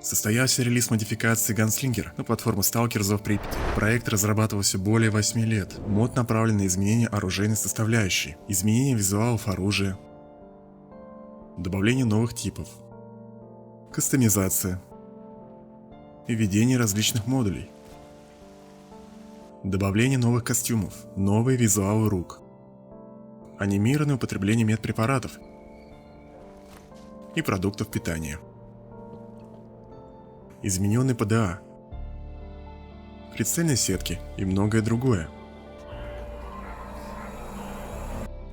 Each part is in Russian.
Состоялся релиз модификации Gunslingер на платформу Stalker of Pripyat. Проект разрабатывался более 8 лет. Мод направлен на изменение оружейной составляющей, изменение визуалов оружия, добавление новых типов, кастомизация и введение различных модулей, добавление новых костюмов, новые визуалы рук, анимированное употребление медпрепаратов и продуктов питания, измененный ПДА, прицельные сетки и многое другое.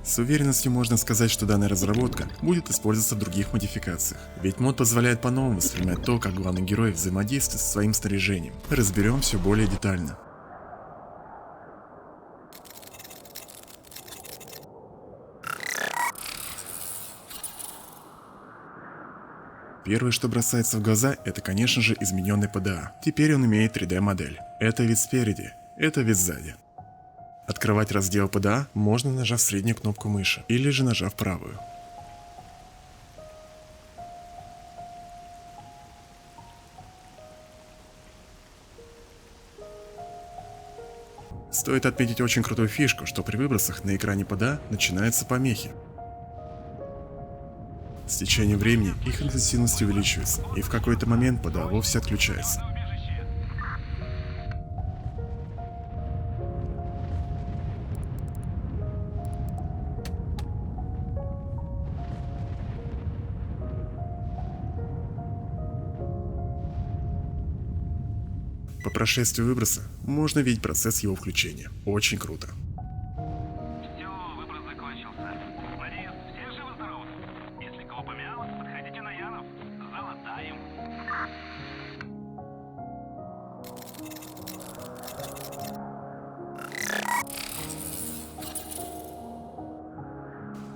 С уверенностью можно сказать, что данная разработка будет использоваться в других модификациях, ведь мод позволяет по-новому воспринимать то, как главный герой взаимодействует со своим снаряжением. Разберем все более детально. Первое, что бросается в глаза, это, конечно же, измененный ПДА. Теперь он имеет 3D модель. Это вид спереди, это вид сзади. Открывать раздел ПДА можно, нажав среднюю кнопку мыши, или же нажав правую. Стоит отметить очень крутую фишку, что при выбросах на экране ПДА начинаются помехи. С течением времени их интенсивность увеличивается, и в какой-то момент ПДА вовсе отключается. По прошествию выброса можно видеть процесс его включения. Очень круто. Все, выброс закончился. Надеюсь, все живы-здоровы? Если кого помялось, подходите на Янов. Залатаем.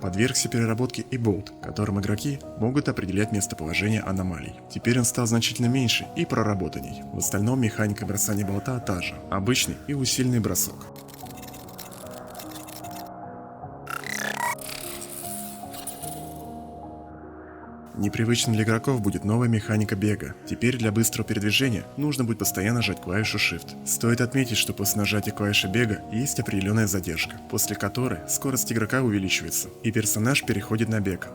Подвергся переработке и болт, которым игроки могут определять местоположение аномалий. Теперь он стал значительно меньше и проработанней. В остальном механика бросания болта та же, обычный и усиленный бросок. Непривычным для игроков будет новая механика бега. Теперь для быстрого передвижения нужно будет постоянно жать клавишу Shift. Стоит отметить, что после нажатия клавиши бега есть определенная задержка, после которой скорость игрока увеличивается, и персонаж переходит на бег.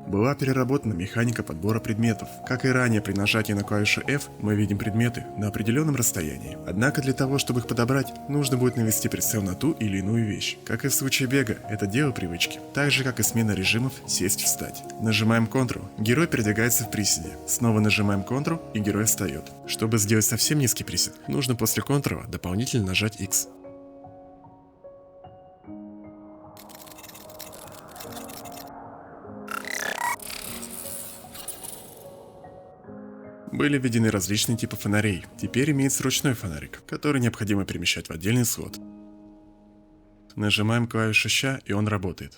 Была переработана механика подбора предметов. Как и ранее, при нажатии на клавишу F мы видим предметы на определенном расстоянии. Однако для того, чтобы их подобрать, нужно будет навести прицел на ту или иную вещь. Как и в случае бега, это дело привычки. Так же, как и смена режимов сесть-встать. Нажимаем Ctrl, герой передвигается в приседе. Снова нажимаем Ctrl, и герой встает. Чтобы сделать совсем низкий присед, нужно после Ctrl дополнительно нажать X. Были введены различные типы фонарей. Теперь имеется ручной фонарик, который необходимо перемещать в отдельный слот. Нажимаем клавишу ща, и он работает.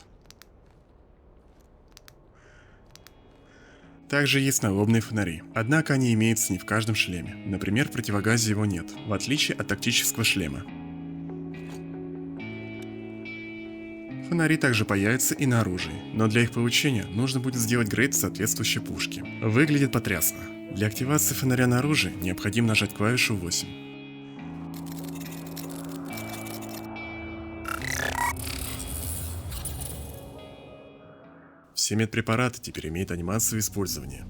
Также есть налобные фонари, однако они имеются не в каждом шлеме. Например, в противогазе его нет, в отличие от тактического шлема. Фонари также появятся и на оружии, но для их получения нужно будет сделать грейд соответствующей пушки. Выглядит потрясно. Для активации фонаря на оружии необходимо нажать клавишу 8. Все медпрепараты теперь имеют анимацию использования.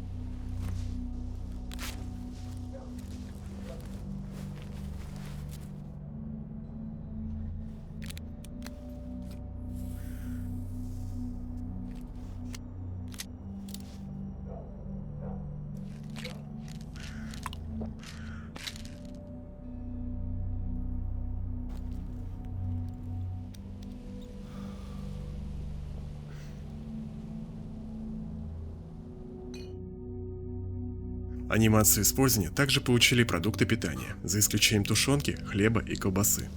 Анимацию использования также получили продукты питания, за исключением тушенки, хлеба и колбасы.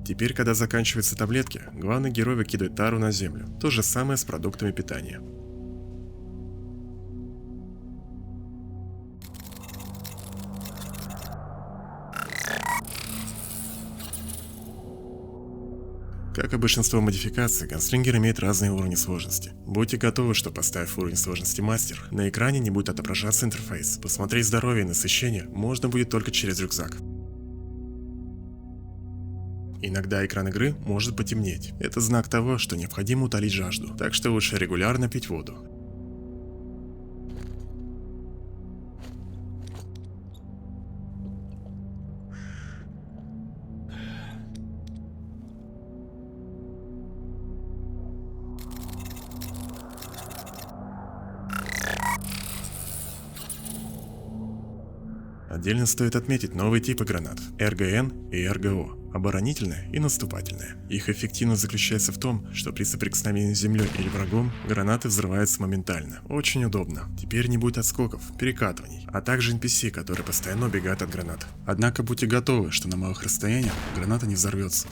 Теперь, когда заканчиваются таблетки, главный герой выкидывает тару на землю. То же самое с продуктами питания. Как и большинство модификаций, ганслингер имеет разные уровни сложности. Будьте готовы, что, поставив уровень сложности мастер, на экране не будет отображаться интерфейс. Посмотреть здоровье и насыщение можно будет только через рюкзак. Иногда экран игры может потемнеть. Это знак того, что необходимо утолить жажду, так что лучше регулярно пить воду. Отдельно стоит отметить новые типы гранат – РГН и РГО – оборонительная и наступательная. Их эффективность заключается в том, что при соприкосновении с землей или врагом гранаты взрываются моментально. Очень удобно. Теперь не будет отскоков, перекатываний, а также NPC, которые постоянно убегают от гранат. Однако будьте готовы, что на малых расстояниях граната не взорвется.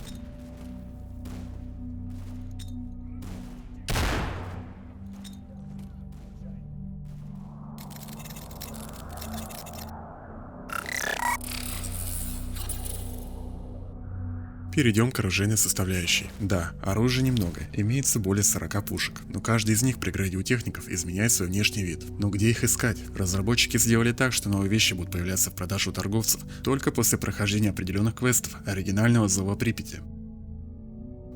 Перейдем к оружейной составляющей. Да, оружия немного, имеется более 40 пушек, но каждый из них при грейде у техников изменяет свой внешний вид. Но где их искать? Разработчики сделали так, что новые вещи будут появляться в продаже у торговцев только после прохождения определенных квестов оригинального Зова Припяти.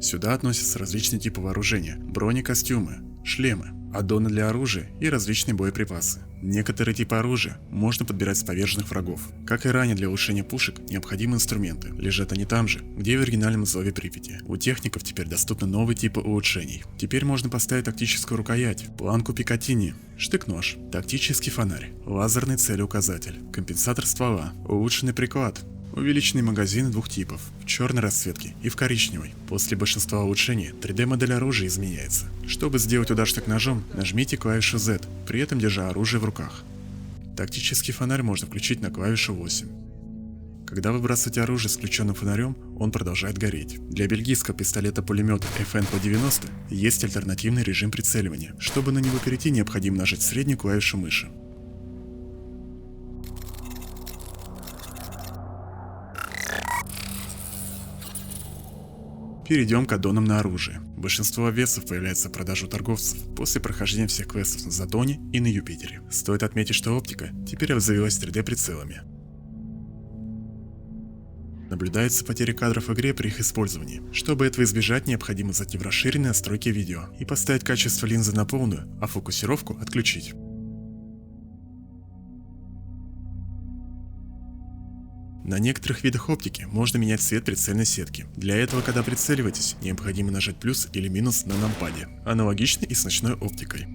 Сюда относятся различные типы вооружения, бронекостюмы, шлемы, аддоны для оружия и различные боеприпасы. Некоторые типы оружия можно подбирать с поверженных врагов. Как и ранее, для улучшения пушек необходимы инструменты. Лежат они там же, где и в оригинальном Зове Припяти. У техников теперь доступны новые типы улучшений. Теперь можно поставить тактическую рукоять, планку Пикатини, штык-нож, тактический фонарь, лазерный целеуказатель, компенсатор ствола, улучшенный приклад, увеличенные магазины двух типов, в черной расцветке и в коричневой. После большинства улучшений 3D-модель оружия изменяется. Чтобы сделать удар штык-ножом, нажмите клавишу Z, при этом держа оружие в руках. Тактический фонарь можно включить на клавишу 8. Когда вы бросаете оружие с включенным фонарем, он продолжает гореть. Для бельгийского пистолета-пулемета FN-190 есть альтернативный режим прицеливания. Чтобы на него перейти, необходимо нажать среднюю клавишу мыши. Перейдем к аддонам на оружие. Большинство обвесов появляется в продаже у торговцев после прохождения всех квестов на Затоне и на Юпитере. Стоит отметить, что оптика теперь обзавелась 3D прицелами. Наблюдается потеря кадров в игре при их использовании. Чтобы этого избежать, необходимо зайти в расширенные настройки видео и поставить качество линзы на полную, а фокусировку отключить. На некоторых видах оптики можно менять цвет прицельной сетки. Для этого, когда прицеливаетесь, необходимо нажать плюс или минус на нампаде. Аналогично и с ночной оптикой.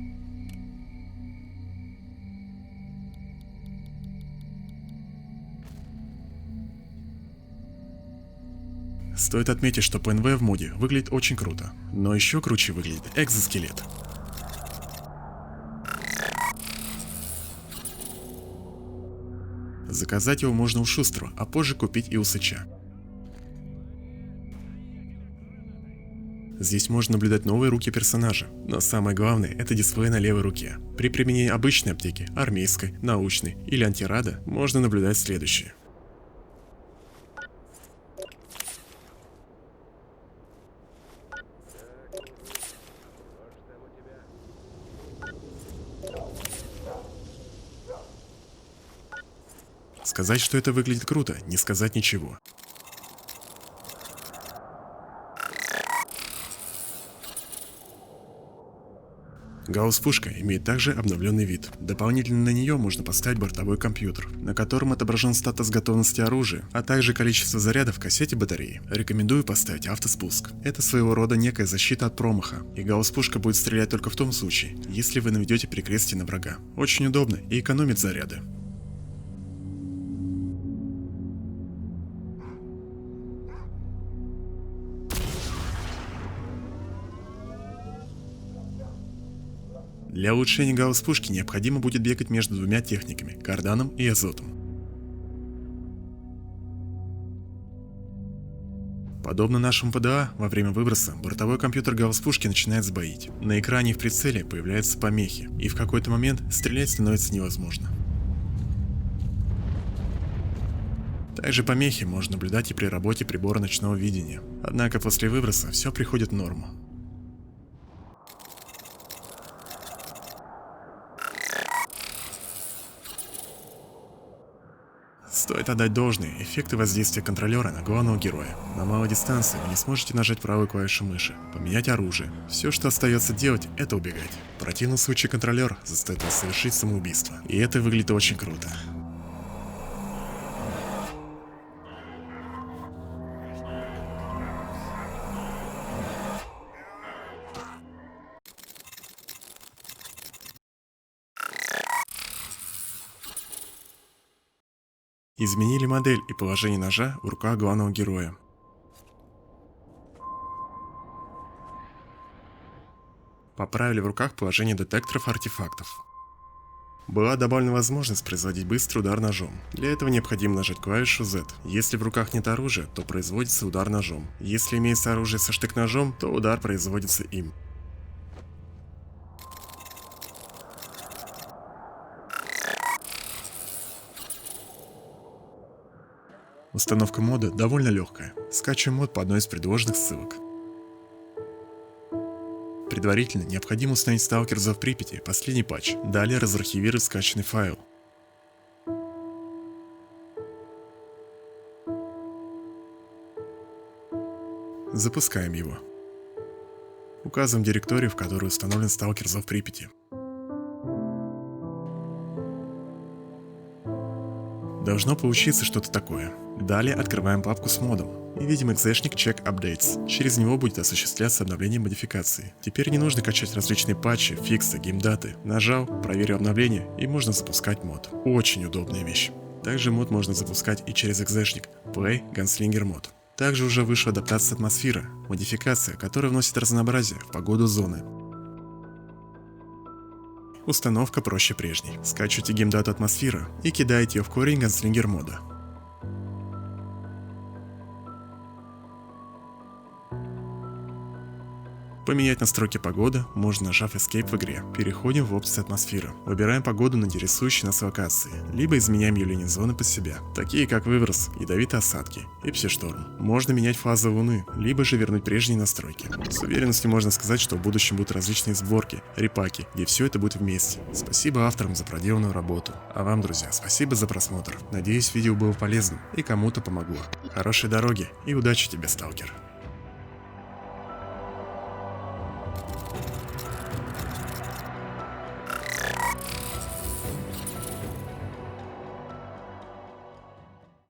Стоит отметить, что ПНВ в моде выглядит очень круто, но еще круче выглядит экзоскелет. Заказать его можно у Шустрого, а позже купить и у Сыча. Здесь можно наблюдать новые руки персонажа, но самое главное — это дисплей на левой руке. При применении обычной аптеки, армейской, научной или антирада можно наблюдать следующее. Сказать, что это выглядит круто, не сказать ничего. Гаусс-пушка имеет также обновленный вид. Дополнительно на нее можно поставить бортовой компьютер, на котором отображен статус готовности оружия, а также количество зарядов в кассете батареи. Рекомендую поставить автоспуск. Это своего рода некая защита от промаха, и гаусс-пушка будет стрелять только в том случае, если вы наведете перекрестие на врага. Очень удобно и экономит заряды. Для улучшения гаусс-пушки необходимо будет бегать между двумя техниками – карданом и азотом. Подобно нашему ПДА, во время выброса бортовой компьютер гаусс-пушки начинает сбоить. На экране и в прицеле появляются помехи, и в какой-то момент стрелять становится невозможно. Также помехи можно наблюдать и при работе прибора ночного видения. Однако после выброса все приходит в норму. Стоит отдать должное эффекты воздействия контролера на главного героя. На малой дистанции вы не сможете нажать правую клавишу мыши, поменять оружие. Все, что остается делать, это убегать. В противном случае контролер заставит вас совершить самоубийство. И это выглядит очень круто. Изменили модель и положение ножа в руках главного героя. Поправили в руках положение детекторов артефактов. Была добавлена возможность производить быстрый удар ножом. Для этого необходимо нажать клавишу Z. Если в руках нет оружия, то производится удар ножом. Если имеется оружие со штык-ножом, то удар производится им. Установка мода довольно легкая. Скачиваем мод по одной из предложенных ссылок. Предварительно необходимо установить Stalkers of Pripyat последний патч, далее разархивировать скачанный файл. Запускаем его. Указываем директорию, в которой установлен Stalkers of Pripyat. Должно получиться что-то такое. Далее открываем папку с модом и видим экзешник Check Updates. Через него будет осуществляться обновление модификации. Теперь не нужно качать различные патчи, фиксы, геймдаты. Нажал, проверил обновление и можно запускать мод. Очень удобная вещь. Также мод можно запускать и через экзешник Play Gunslinger Mod. Также уже вышла адаптация атмосфера, модификация, которая вносит разнообразие в погоду зоны. Установка проще прежней. Скачивайте геймдату атмосфера и кидаете ее в корень Gunslinger мода. Поменять настройки погоды можно, нажав Escape в игре. Переходим в опции атмосфера. Выбираем погоду на интересующей нас локации, либо изменяем явление зоны под себя, такие как выброс, ядовитые осадки и пси-шторм. Можно менять фазы Луны, либо же вернуть прежние настройки. С уверенностью можно сказать, что в будущем будут различные сборки, репаки, где все это будет вместе. Спасибо авторам за проделанную работу. А вам, друзья, спасибо за просмотр. Надеюсь, видео было полезным и кому-то помогло. Хорошей дороги и удачи тебе, сталкер.